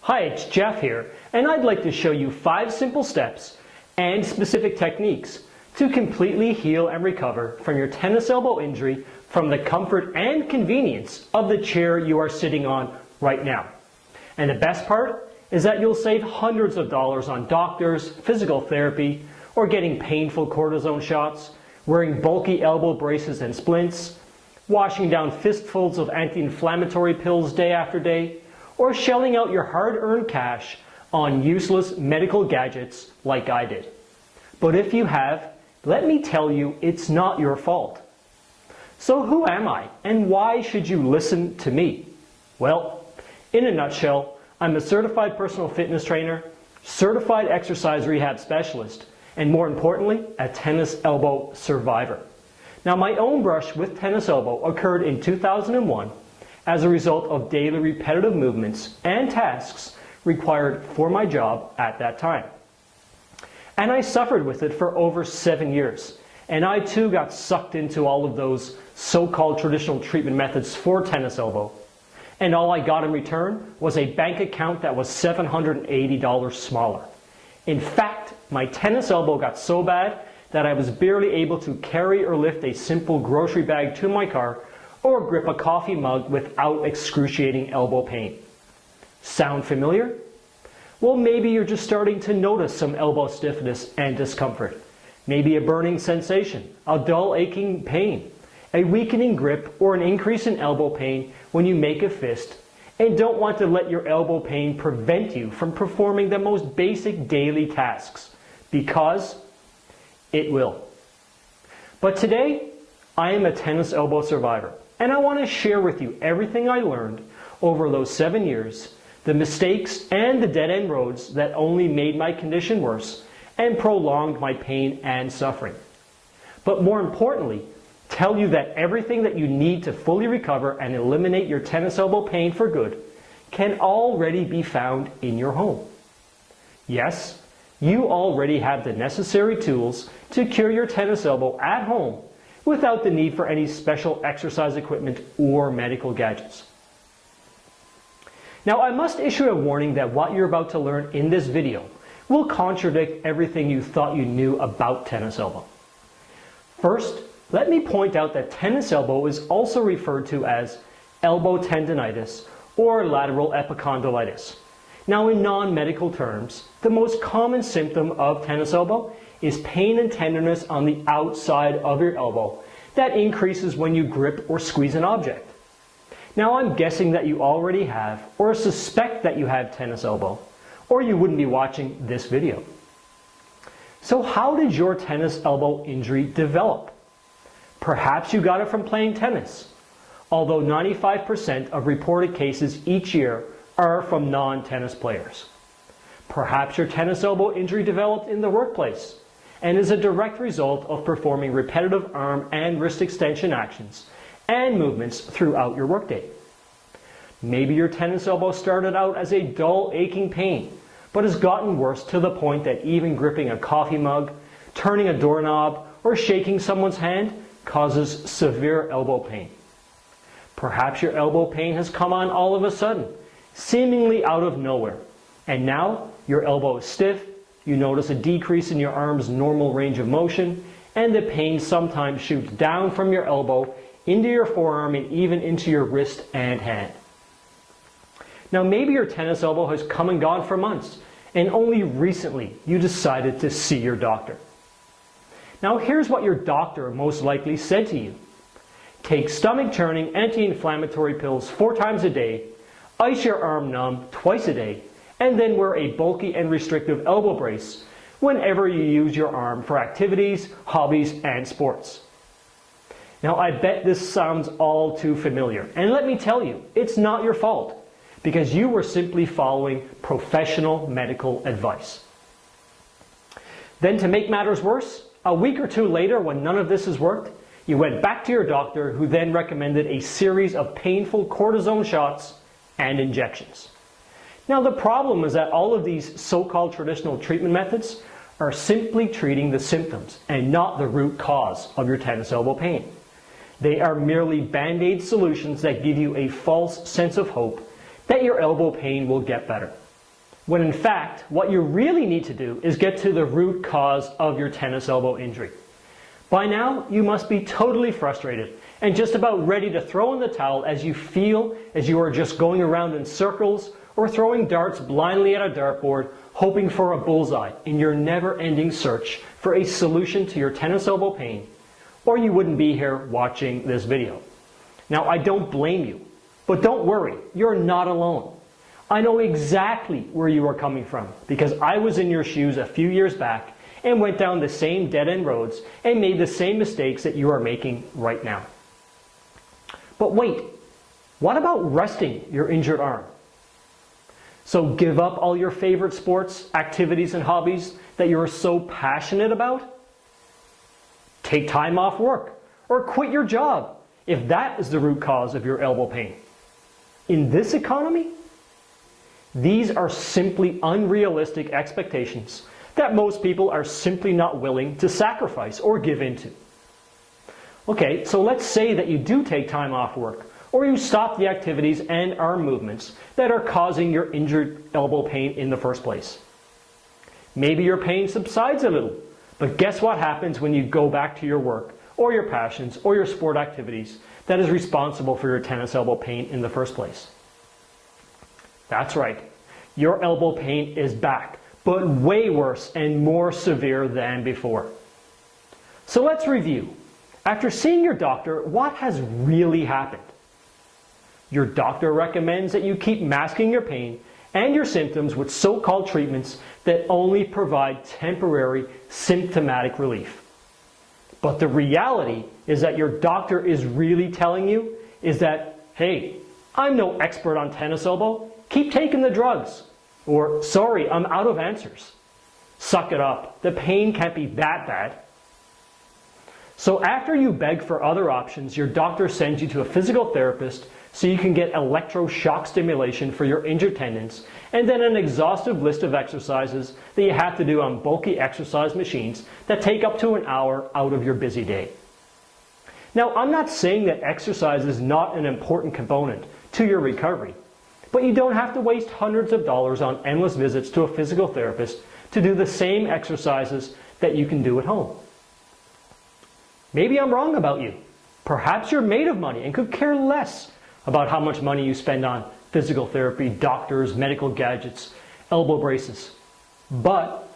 Hi, it's Jeff here, and I'd like to show you 5 simple steps and specific techniques to completely heal and recover from your tennis elbow injury from the comfort and convenience of the chair you are sitting on right now. And the best part is that you'll save hundreds of dollars on doctors, physical therapy, or getting painful cortisone shots, wearing bulky elbow braces and splints, washing down fistfuls of anti-inflammatory pills day after day, or shelling out your hard-earned cash on useless medical gadgets like I did. But if you have, let me tell you, it's not your fault. So who am I, and why should you listen to me? Well, in a nutshell, I'm a certified personal fitness trainer, certified exercise rehab specialist, and more importantly, a tennis elbow survivor. Now, my own brush with tennis elbow occurred in 2001 as a result of daily repetitive movements and tasks required for my job at that time. And I suffered with it for over 7 years. And I too got sucked into all of those so-called traditional treatment methods for tennis elbow. And all I got in return was a bank account that was $780 smaller. In fact, my tennis elbow got so bad that I was barely able to carry or lift a simple grocery bag to my car or grip a coffee mug without excruciating elbow pain. Sound familiar? Well, maybe you're just starting to notice some elbow stiffness and discomfort. Maybe a burning sensation, a dull aching pain, a weakening grip, or an increase in elbow pain when you make a fist and don't want to let your elbow pain prevent you from performing the most basic daily tasks, because it will. But today, I am a tennis elbow survivor, and I want to share with you everything I learned over those 7 years, the mistakes and the dead-end roads that only made my condition worse and prolonged my pain and suffering. But more importantly, tell you that everything that you need to fully recover and eliminate your tennis elbow pain for good can already be found in your home. Yes, you already have the necessary tools to cure your tennis elbow at home without the need for any special exercise equipment or medical gadgets. Now, I must issue a warning that what you're about to learn in this video will contradict everything you thought you knew about tennis elbow. First, let me point out that tennis elbow is also referred to as elbow tendonitis or lateral epicondylitis. Now, in non-medical terms, the most common symptom of tennis elbow is pain and tenderness on the outside of your elbow that increases when you grip or squeeze an object. Now, I'm guessing that you already have or suspect that you have tennis elbow, or you wouldn't be watching this video. So how did your tennis elbow injury develop? Perhaps you got it from playing tennis, although 95% of reported cases each year are from non-tennis players. Perhaps your tennis elbow injury developed in the workplace and is a direct result of performing repetitive arm and wrist extension actions and movements throughout your workday. Maybe your tennis elbow started out as a dull, aching pain, but has gotten worse to the point that even gripping a coffee mug, turning a doorknob, or shaking someone's hand causes severe elbow pain. Perhaps your elbow pain has come on all of a sudden, seemingly out of nowhere, and now your elbow is stiff, you notice a decrease in your arm's normal range of motion, and the pain sometimes shoots down from your elbow into your forearm and even into your wrist and hand. Now, maybe your tennis elbow has come and gone for months, and only recently you decided to see your doctor. Now, here's what your doctor most likely said to you. Take stomach-churning anti-inflammatory pills 4 times a day, ice your arm numb twice a day, and then wear a bulky and restrictive elbow brace whenever you use your arm for activities, hobbies, and sports. Now, I bet this sounds all too familiar, and let me tell you, it's not your fault, because you were simply following professional medical advice. Then, to make matters worse, a week or 2 later, when none of this has worked, you went back to your doctor, who then recommended a series of painful cortisone shots and injections. Now, the problem is that all of these so-called traditional treatment methods are simply treating the symptoms and not the root cause of your tennis elbow pain. They are merely band-aid solutions that give you a false sense of hope that your elbow pain will get better. when in fact, what you really need to do is get to the root cause of your tennis elbow injury. By now, you must be totally frustrated and just about ready to throw in the towel as you feel as you are just going around in circles or throwing darts blindly at a dartboard, hoping for a bullseye in your never-ending search for a solution to your tennis elbow pain, or you wouldn't be here watching this video. Now, I don't blame you, but don't worry, you're not alone. I know exactly where you are coming from because I was in your shoes a few years back and went down the same dead-end roads and made the same mistakes that you are making right now. But wait, what about resting your injured arm? So give up all your favorite sports, activities, and hobbies that you are so passionate about? Take time off work or quit your job if that is the root cause of your elbow pain. In this economy, these are simply unrealistic expectations that most people are simply not willing to sacrifice or give into. Okay, so let's say that you do take time off work, or you stop the activities and arm movements that are causing your injured elbow pain in the first place. Maybe your pain subsides a little, but guess what happens when you go back to your work, or your passions, or your sport activities that is responsible for your tennis elbow pain in the first place? That's right, your elbow pain is back, but way worse and more severe than before. So let's review. After seeing your doctor, what has really happened? Your doctor recommends that you keep masking your pain and your symptoms with so-called treatments that only provide temporary symptomatic relief. But the reality is that your doctor is really telling you is that, hey, I'm no expert on tennis elbow, keep taking the drugs. Or, sorry, I'm out of answers. Suck it up, the pain can't be that bad. So after you beg for other options, your doctor sends you to a physical therapist so you can get electroshock stimulation for your injured tendons, and then an exhaustive list of exercises that you have to do on bulky exercise machines that take up to an hour out of your busy day. Now, I'm not saying that exercise is not an important component to your recovery, but you don't have to waste hundreds of dollars on endless visits to a physical therapist to do the same exercises that you can do at home. Maybe I'm wrong about you. Perhaps you're made of money and could care less about how much money you spend on physical therapy, doctors, medical gadgets, elbow braces. But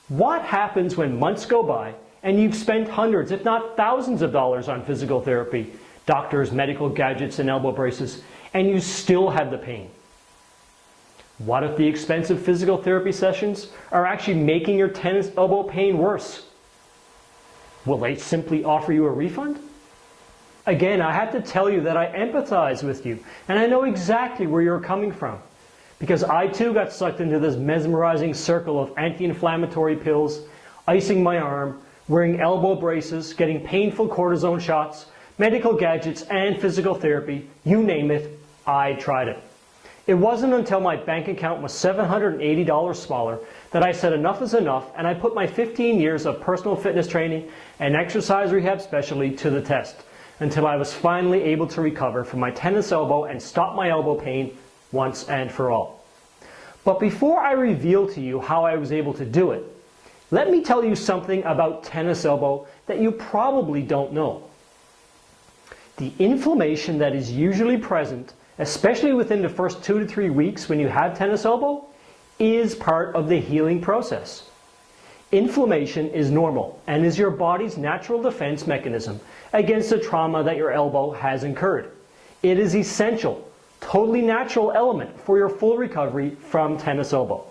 what happens when months go by and you've spent hundreds, if not thousands of dollars on physical therapy, doctors, medical gadgets, and elbow braces, and you still have the pain? What if the expensive physical therapy sessions are actually making your tennis elbow pain worse? Will they simply offer you a refund? Again, I have to tell you that I empathize with you, and I know exactly where you're coming from, because I too got sucked into this mesmerizing circle of anti-inflammatory pills, icing my arm, wearing elbow braces, getting painful cortisone shots, medical gadgets, and physical therapy. You name it, I tried it. It wasn't until my bank account was $780 smaller that I said enough is enough, and I put my 15 years of personal fitness training and exercise rehab specialty to the test until I was finally able to recover from my tennis elbow and stop my elbow pain once and for all. But before I reveal to you how I was able to do it, let me tell you something about tennis elbow that you probably don't know. The inflammation that is usually present, especially within the first 2 to 3 weeks when you have tennis elbow, is part of the healing process. Inflammation is normal and is your body's natural defense mechanism against the trauma that your elbow has incurred. It is essential, totally natural element for your full recovery from tennis elbow.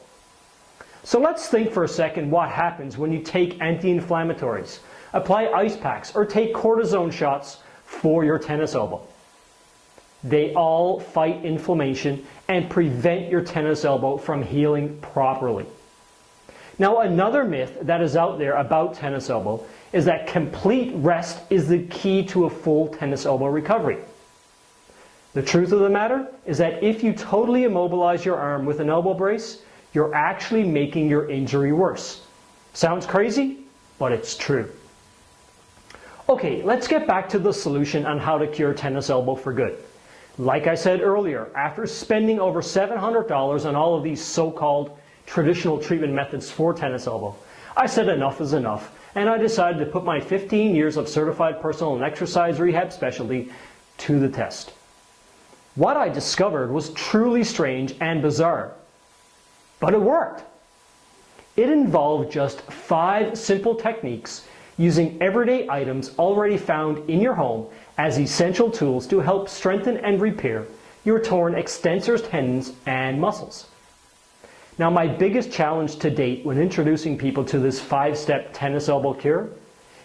So let's think for a second what happens when you take anti-inflammatories, apply ice packs, or take cortisone shots for your tennis elbow. They all fight inflammation and prevent your tennis elbow from healing properly. Now, another myth that is out there about tennis elbow is that complete rest is the key to a full tennis elbow recovery. The truth of the matter is that if you totally immobilize your arm with an elbow brace, you're actually making your injury worse. Sounds crazy, but it's true. Okay, let's get back to the solution on how to cure tennis elbow for good. Like I said earlier, after spending over $700 on all of these so-called traditional treatment methods for tennis elbow, I said enough is enough, and I decided to put my 15 years of certified personal and exercise rehab specialty to the test. What I discovered was truly strange and bizarre, but it worked. It involved just 5 simple techniques using everyday items already found in your home as essential tools to help strengthen and repair your torn extensors, tendons, and muscles. Now, my biggest challenge to date when introducing people to this 5-step tennis elbow cure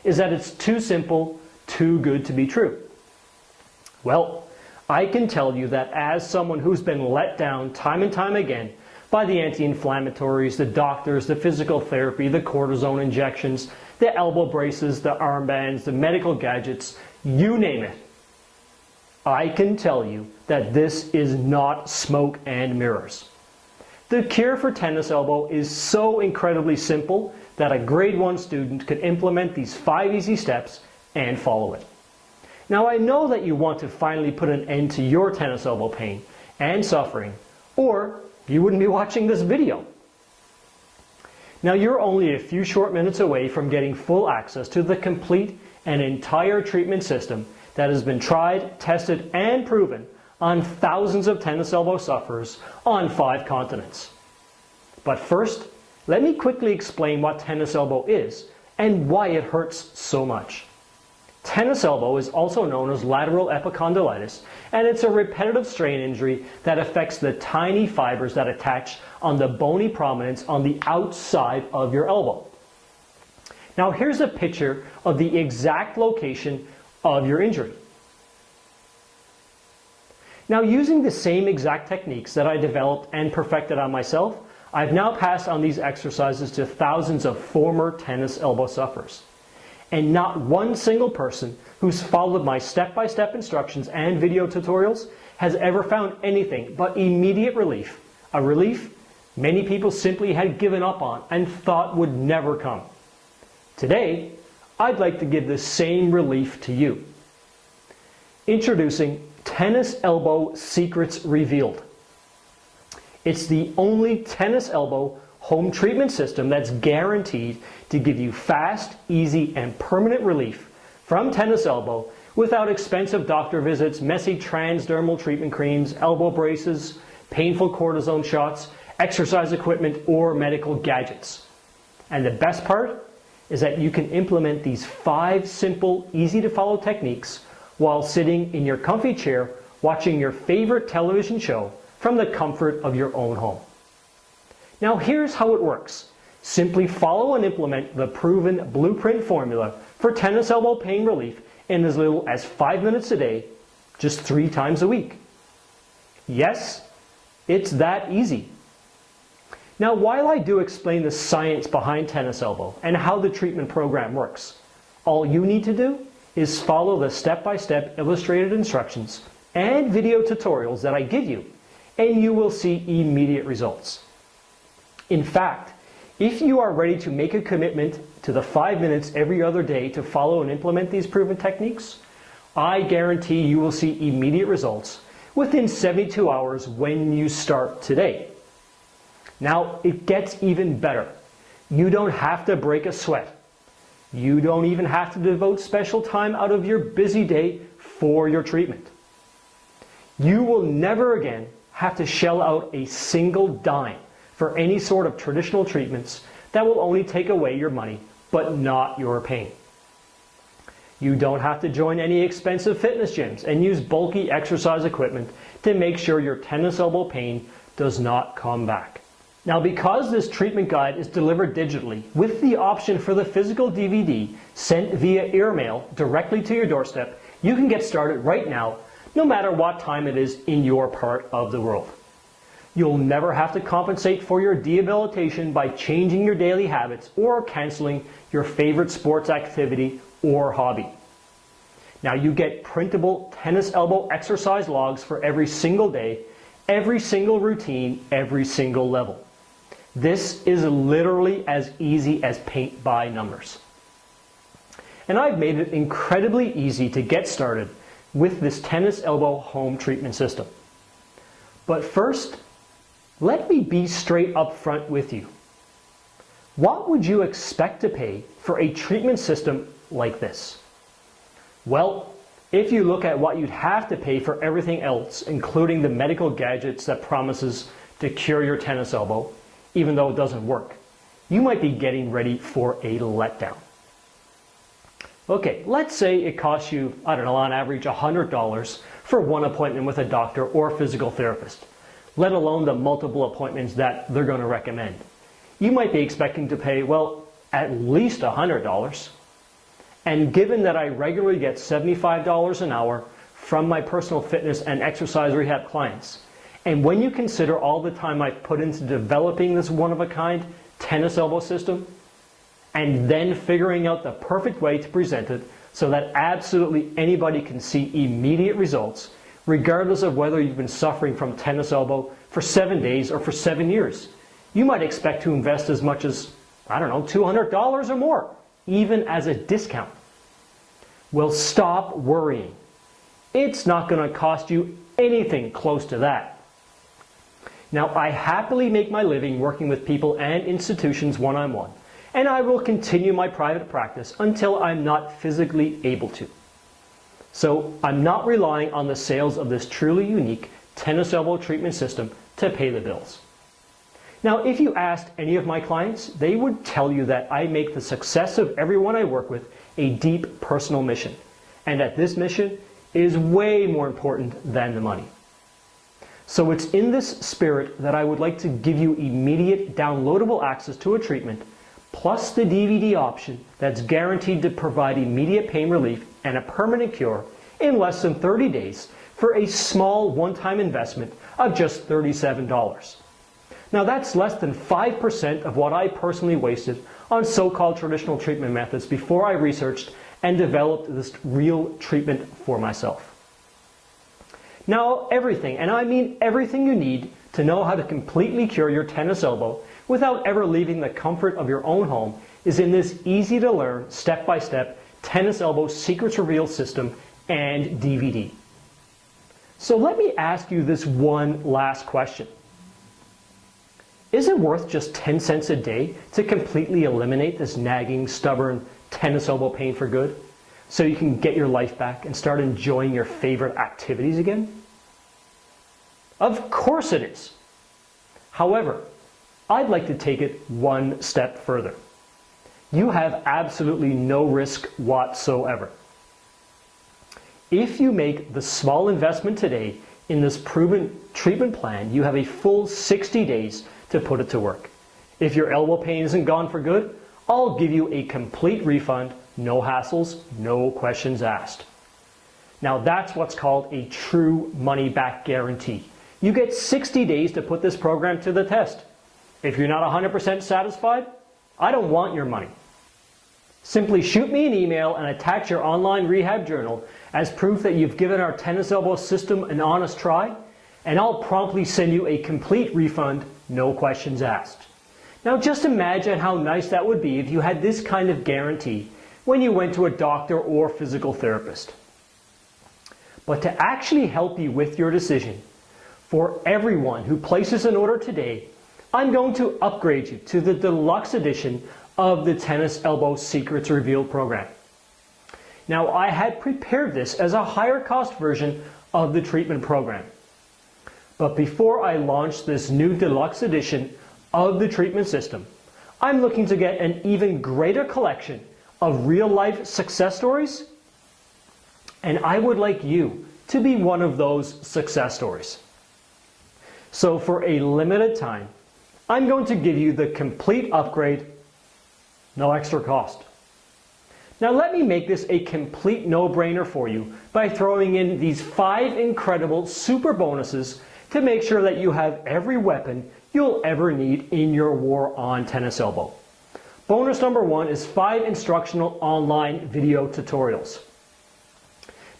is that it's too simple, too good to be true. Well, I can tell you that as someone who's been let down time and time again by the anti-inflammatories, the doctors, the physical therapy, the cortisone injections, the elbow braces, the armbands, the medical gadgets, you name it, I can tell you that this is not smoke and mirrors. The cure for tennis elbow is so incredibly simple that a grade 1 student could implement these 5 easy steps and follow it. Now, I know that you want to finally put an end to your tennis elbow pain and suffering, or you wouldn't be watching this video. Now, you're only a few short minutes away from getting full access to the complete and entire treatment system that has been tried, tested, and proven on thousands of tennis elbow sufferers on 5 continents. But first, let me quickly explain what tennis elbow is and why it hurts so much. Tennis elbow is also known as lateral epicondylitis, and it's a repetitive strain injury that affects the tiny fibers that attach on the bony prominence on the outside of your elbow. Now, here's a picture of the exact location of your injury. Now, using the same exact techniques that I developed and perfected on myself, I've now passed on these exercises to thousands of former tennis elbow sufferers. And not one single person who's followed my step-by-step instructions and video tutorials has ever found anything but immediate relief, a relief many people simply had given up on and thought would never come. Today, I'd like to give the same relief to you. Introducing Tennis Elbow Secrets Revealed. It's the only tennis elbow home treatment system that's guaranteed to give you fast, easy, and permanent relief from tennis elbow without expensive doctor visits, messy transdermal treatment creams, elbow braces, painful cortisone shots, exercise equipment, or medical gadgets. And the best part is that you can implement these 5 simple, easy-to-follow techniques while sitting in your comfy chair watching your favorite television show from the comfort of your own home. Now, here's how it works. Simply follow and implement the proven blueprint formula for tennis elbow pain relief in as little as 5 minutes a day, just 3 times a week. Yes, it's that easy. Now, while I do explain the science behind tennis elbow and how the treatment program works, all you need to do is follow the step-by-step illustrated instructions and video tutorials that I give you, and you will see immediate results. In fact, if you are ready to make a commitment to the 5 minutes every other day to follow and implement these proven techniques, I guarantee you will see immediate results within 72 hours when you start today. Now, it gets even better. You don't have to break a sweat. You don't even have to devote special time out of your busy day for your treatment. You will never again have to shell out a single dime for any sort of traditional treatments that will only take away your money, but not your pain. You don't have to join any expensive fitness gyms and use bulky exercise equipment to make sure your tennis elbow pain does not come back. Now, because this treatment guide is delivered digitally with the option for the physical DVD sent via airmail directly to your doorstep, you can get started right now, no matter what time it is in your part of the world. You'll never have to compensate for your debilitation by changing your daily habits or canceling your favorite sports activity or hobby. Now, you get printable tennis elbow exercise logs for every single day, every single routine, every single level. This is literally as easy as paint by numbers. And I've made it incredibly easy to get started with this tennis elbow home treatment system. But first, let me be straight up front with you. What would you expect to pay for a treatment system like this? Well, if you look at what you'd have to pay for everything else, including the medical gadgets that promises to cure your tennis elbow, even though it doesn't work, you might be getting ready for a letdown. Okay, let's say it costs you, I don't know, on average $100 for one appointment with a doctor or physical therapist, let alone the multiple appointments that they're going to recommend. You might be expecting to pay, well, at least $100. And given that I regularly get $75 an hour from my personal fitness and exercise rehab clients, and when you consider all the time I've put into developing this one-of-a-kind tennis elbow system, and then figuring out the perfect way to present it so that absolutely anybody can see immediate results, regardless of whether you've been suffering from tennis elbow for 7 days or for 7 years, you might expect to invest as much as, I don't know, $200 or more, even as a discount. Well, stop worrying. It's not going to cost you anything close to that. Now, I happily make my living working with people and institutions one-on-one, and I will continue my private practice until I'm not physically able to. So I'm not relying on the sales of this truly unique tennis elbow treatment system to pay the bills. Now, if you asked any of my clients, they would tell you that I make the success of everyone I work with a deep personal mission, and that this mission is way more important than the money. So it's in this spirit that I would like to give you immediate downloadable access to a treatment, plus the DVD option that's guaranteed to provide immediate pain relief and a permanent cure in less than 30 days for a small one-time investment of just $37. Now that's less than 5% of what I personally wasted on so-called traditional treatment methods before I researched and developed this real treatment for myself. Now everything, and I mean everything you need to know how to completely cure your tennis elbow without ever leaving the comfort of your own home is in this easy to learn, step-by-step tennis elbow secrets revealed system and DVD. So let me ask you this one last question. Is it worth just 10 cents a day to completely eliminate this nagging, stubborn tennis elbow pain for good, so you can get your life back and start enjoying your favorite activities again? Of course it is. However, I'd like to take it one step further. You have absolutely no risk whatsoever. If you make the small investment today in this proven treatment plan, you have a full 60 days to put it to work. If your elbow pain isn't gone for good, I'll give you a complete refund, no hassles, no questions asked. Now that's what's called a true money-back guarantee. You get 60 days to put this program to the test. If you're not 100% satisfied, I don't want your money. Simply shoot me an email and attach your online rehab journal as proof that you've given our tennis elbow system an honest try, and I'll promptly send you a complete refund, no questions asked. Now just imagine how nice that would be if you had this kind of guarantee when you went to a doctor or physical therapist. But to actually help you with your decision, for everyone who places an order today, I'm going to upgrade you to the deluxe edition of the Tennis Elbow Secrets Revealed program. Now I had prepared this as a higher cost version of the treatment program. But before I launch this new deluxe edition of the treatment system, I'm looking to get an even greater collection of real-life success stories, and I would like you to be one of those success stories. So for a limited time, I'm going to give you the complete upgrade, no extra cost. Now let me make this a complete no-brainer for you by throwing in these 5 incredible super bonuses to make sure that you have every weapon you'll ever need in your war on tennis elbow. Bonus number 1 is 5 instructional online video tutorials.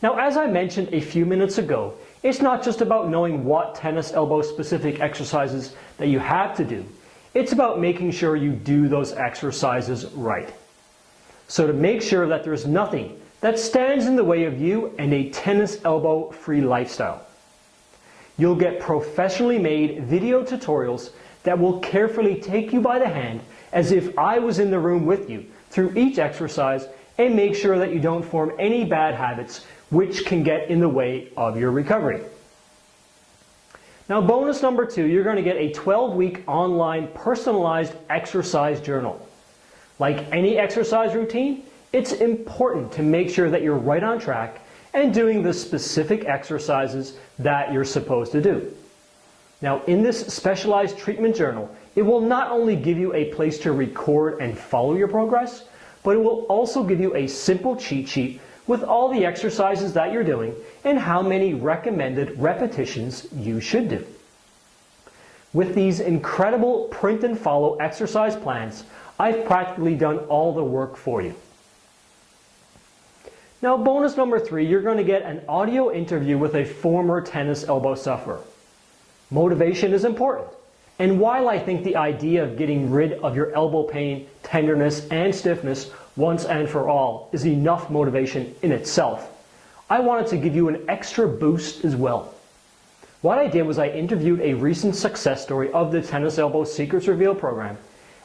Now, as I mentioned a few minutes ago, it's not just about knowing what tennis elbow specific exercises that you have to do. It's about making sure you do those exercises right. So to make sure that there's nothing that stands in the way of you and a tennis elbow-free lifestyle. You'll get professionally made video tutorials that will carefully take you by the hand as if I was in the room with you through each exercise and make sure that you don't form any bad habits which can get in the way of your recovery. Now, bonus number 2, you're going to get a 12-week online personalized exercise journal. Like any exercise routine, it's important to make sure that you're right on track and doing the specific exercises that you're supposed to do. Now, in this specialized treatment journal, it will not only give you a place to record and follow your progress, but it will also give you a simple cheat sheet with all the exercises that you're doing and how many recommended repetitions you should do. With these incredible print and follow exercise plans, I've practically done all the work for you. Now, bonus number 3, you're going to get an audio interview with a former tennis elbow sufferer. Motivation is important, and while I think the idea of getting rid of your elbow pain, tenderness, and stiffness once and for all is enough motivation in itself, I wanted to give you an extra boost as well. What I did was I interviewed a recent success story of the Tennis Elbow Secrets Revealed program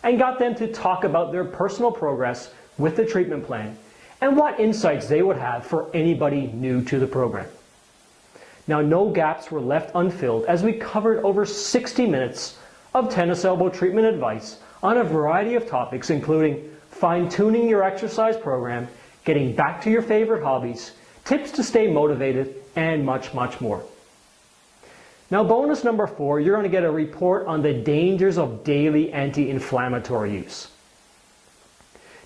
and got them to talk about their personal progress with the treatment plan and what insights they would have for anybody new to the program. Now, no gaps were left unfilled as we covered over 60 minutes of tennis elbow treatment advice on a variety of topics, including fine-tuning your exercise program, getting back to your favorite hobbies, tips to stay motivated, and much, much more. Now, bonus number 4, you're going to get a report on the dangers of daily anti-inflammatory use.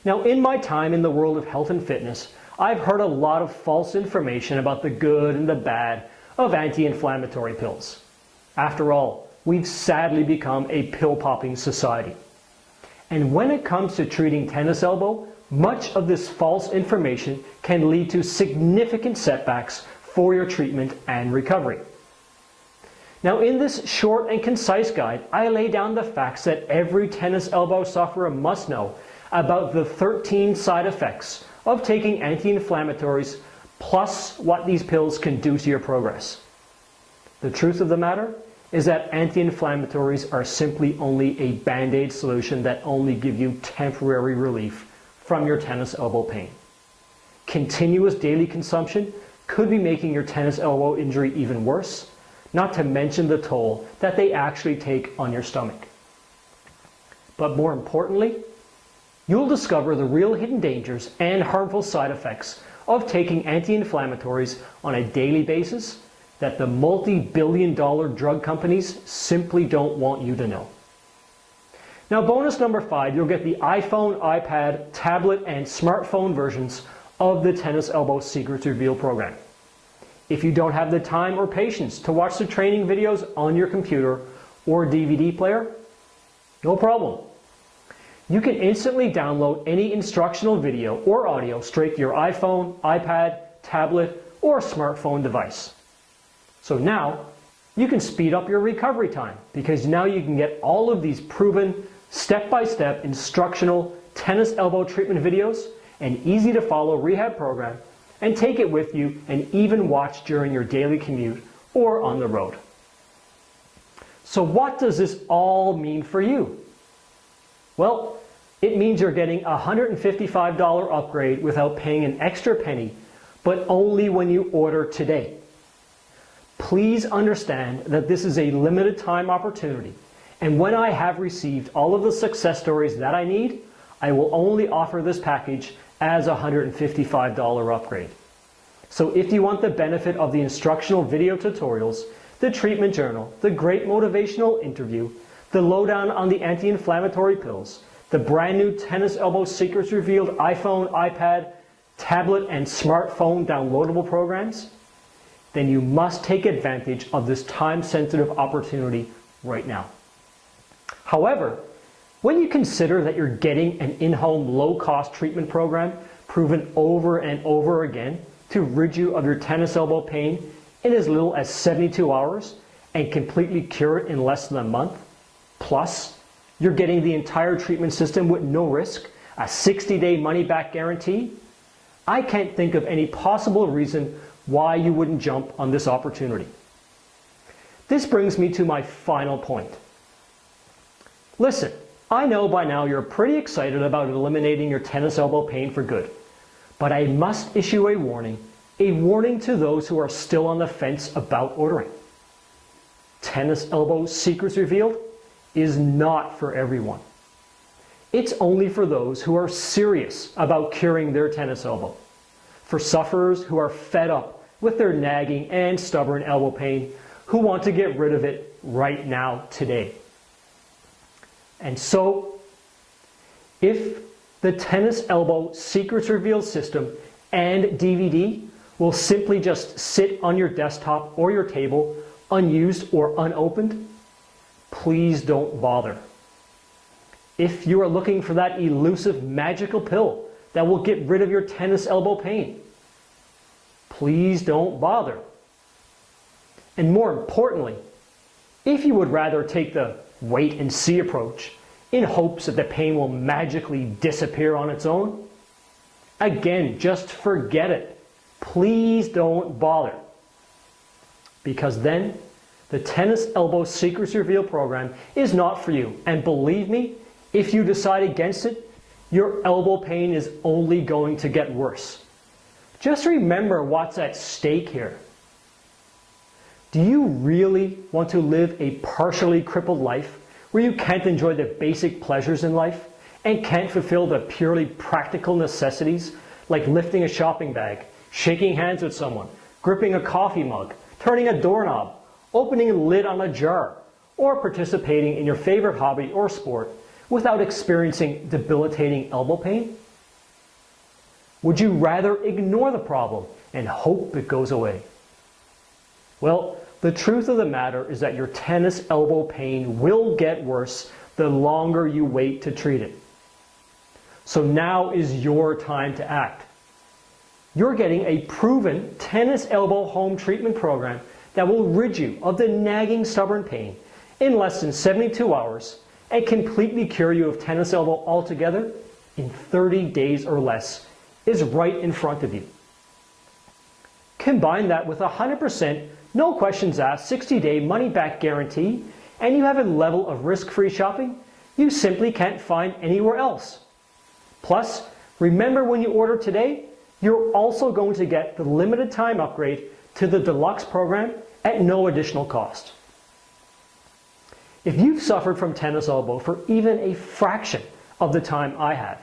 Now, in my time in the world of health and fitness, I've heard a lot of false information about the good and the bad of anti-inflammatory pills. After all, we've sadly become a pill-popping society. And when it comes to treating tennis elbow, much of this false information can lead to significant setbacks for your treatment and recovery. Now, in this short and concise guide, I lay down the facts that every tennis elbow sufferer must know about the 13 side effects of taking anti-inflammatories, plus what these pills can do to your progress. The truth of the matter is that anti-inflammatories are simply only a band-aid solution that only give you temporary relief from your tennis elbow pain. Continuous daily consumption could be making your tennis elbow injury even worse, not to mention the toll that they actually take on your stomach. But more importantly, you'll discover the real hidden dangers and harmful side effects of taking anti-inflammatories on a daily basis that the multi-billion-dollar drug companies simply don't want you to know. Now, bonus number 5, you'll get the iPhone, iPad, tablet, and smartphone versions of the Tennis Elbow Secrets Revealed program. If you don't have the time or patience to watch the training videos on your computer or DVD player, no problem. You can instantly download any instructional video or audio straight to your iPhone, iPad, tablet, or smartphone device. So now, you can speed up your recovery time because now you can get all of these proven step-by-step instructional tennis elbow treatment videos and easy to follow rehab program and take it with you and even watch during your daily commute or on the road. So what does this all mean for you? Well, it means you're getting a $155 upgrade without paying an extra penny, but only when you order today. Please understand that this is a limited time opportunity, and when I have received all of the success stories that I need, I will only offer this package as a $155 upgrade. So if you want the benefit of the instructional video tutorials, the treatment journal, the great motivational interview, the lowdown on the anti-inflammatory pills, the brand new Tennis Elbow Secrets Revealed iPhone, iPad, tablet, and smartphone downloadable programs, then you must take advantage of this time-sensitive opportunity right now. However, when you consider that you're getting an in-home low-cost treatment program proven over and over again to rid you of your tennis elbow pain in as little as 72 hours and completely cure it in less than a month, plus you're getting the entire treatment system with no risk, a 60-day money-back guarantee, I can't think of any possible reason why you wouldn't jump on this opportunity. This brings me to my final point. Listen, I know by now you're pretty excited about eliminating your tennis elbow pain for good, but I must issue a warning to those who are still on the fence about ordering. Tennis Elbow Secrets Revealed is not for everyone. It's only for those who are serious about curing their tennis elbow, for sufferers who are fed up with their nagging and stubborn elbow pain, who want to get rid of it right now, today. And so, if the Tennis Elbow Secrets Revealed system and DVD will simply just sit on your desktop or your table, unused or unopened, please don't bother. If you are looking for that elusive magical pill that will get rid of your tennis elbow pain, please don't bother. And more importantly, if you would rather take the wait and see approach in hopes that the pain will magically disappear on its own, again, just forget it. Please don't bother. Because then, the Tennis Elbow Secrets Revealed program is not for you. And believe me, if you decide against it, your elbow pain is only going to get worse. Just remember what's at stake here. Do you really want to live a partially crippled life where you can't enjoy the basic pleasures in life and can't fulfill the purely practical necessities like lifting a shopping bag, shaking hands with someone, gripping a coffee mug, turning a doorknob, opening a lid on a jar, or participating in your favorite hobby or sport without experiencing debilitating elbow pain? Would you rather ignore the problem and hope it goes away? Well, the truth of the matter is that your tennis elbow pain will get worse the longer you wait to treat it. So now is your time to act. You're getting a proven tennis elbow home treatment program that will rid you of the nagging stubborn pain in less than 72 hours and completely cure you of tennis elbow altogether in 30 days or less is right in front of you. Combine that with 100% no questions asked 60-day money-back guarantee, and you have a level of risk-free shopping you simply can't find anywhere else. Plus, remember when you order today, you're also going to get the limited time upgrade to the Deluxe program at no additional cost. If you've suffered from tennis elbow for even a fraction of the time I have,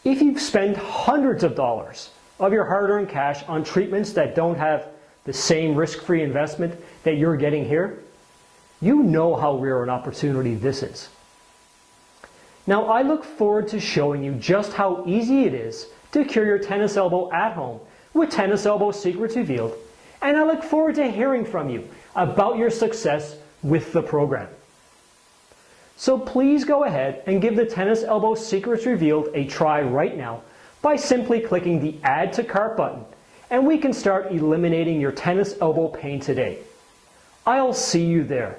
if you've spent hundreds of dollars of your hard-earned cash on treatments that don't have the same risk-free investment that you're getting here, you know how rare an opportunity this is. Now, I look forward to showing you just how easy it is to cure your tennis elbow at home with Tennis Elbow Secrets Revealed, and I look forward to hearing from you about your success with the program. So please go ahead and give the Tennis Elbow Secrets Revealed a try right now by simply clicking the Add to Cart button, and we can start eliminating your tennis elbow pain today. I'll see you there.